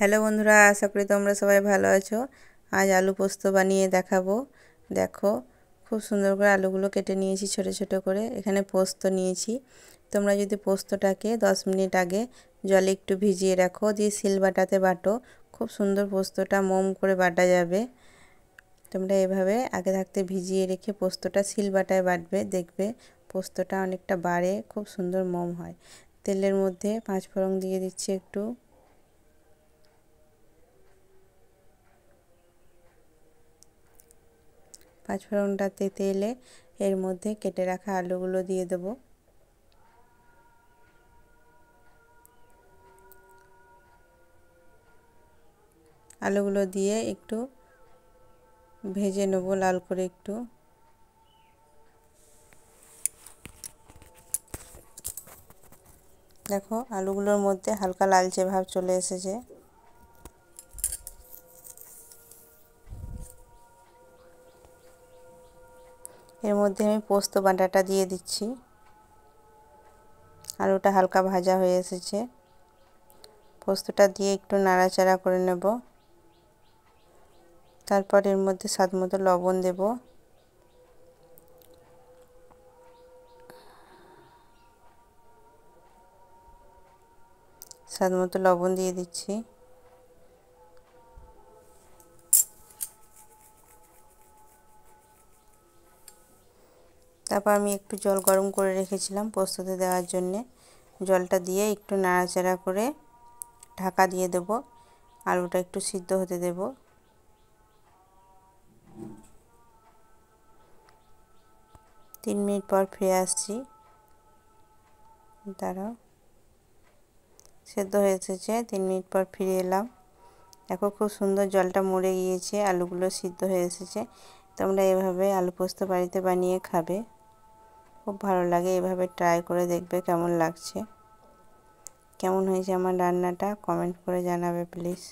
Hello বন্ধুরা, আশা করি তোমরা সবাই ভালো আছো। আজ আলু পোস্ত বানিয়ে দেখাবো। দেখো, খুব সুন্দর করে আলুগুলো কেটে নিয়েছি ছোট ছোট করে। এখানে পোস্ত নিয়েছি। তোমরা যদি পোস্তটাকে 10 মিনিট আগে জলে একটু ভিজিয়ে রাখো, দিয়ে শিলবাটাতে বাটো, খুব সুন্দর পোস্তটা মোম করে বাটা যাবে। তোমরা এভাবে আগে থাকতে ভিজিয়ে রেখে পোস্তটা শিলবাটায় বাটবে, দেখবে পোস্তটা অনেকটা বাড়ে, খুব সুন্দর মোম হয়। তেলের মধ্যে 5 ফোড়ন দিয়ে দিচ্ছি একটু। পাঁচফোড়নটা তেতে এলে এর মধ্যে কেটে রাখা আলুগুলো দিয়ে দেব। আলুগুলো দিয়ে একটু ভেজে নেব লাল করে একটু। দেখো, আলুগুলোর মধ্যে হালকা লালচে ভাব চলে এসেছে। এর মধ্যে আমি পোস্ত বাটাটা দিয়ে দিচ্ছি। আলুটা হালকা ভাজা হয়ে এসেছে। পোস্তটা দিয়ে একটু নাড়াচাড়া করে নেব। তারপর এর মধ্যে স্বাদমতো লবণ দেব। স্বাদমতো লবণ দিয়ে দিচ্ছি। তারপর আমি একটু জল গরম করে রেখেছিলাম পোস্ততে দেওয়ার জন্যে। জলটা দিয়ে একটু নাড়াচাড়া করে ঢাকা দিয়ে দেব। আলুটা একটু সিদ্ধ হতে দেব। 3 মিনিট পর ফিরে আসছি। দাঁড়াও, সেদ্ধ হয়ে এসেছে। 3 মিনিট পর ফিরে এলাম। দেখো, খুব সুন্দর জলটা মরে গিয়েছে, আলুগুলো সিদ্ধ হয়ে এসেছে। তোমরা এভাবে আলু পোস্ত বাড়িতে বানিয়ে খাবে, খুব ভালো লাগে। এভাবে ট্রাই করে দেখবে কেমন লাগছে। কেমন হয়েছে আমার রান্নাটা কমেন্ট করে জানাবে প্লিজ।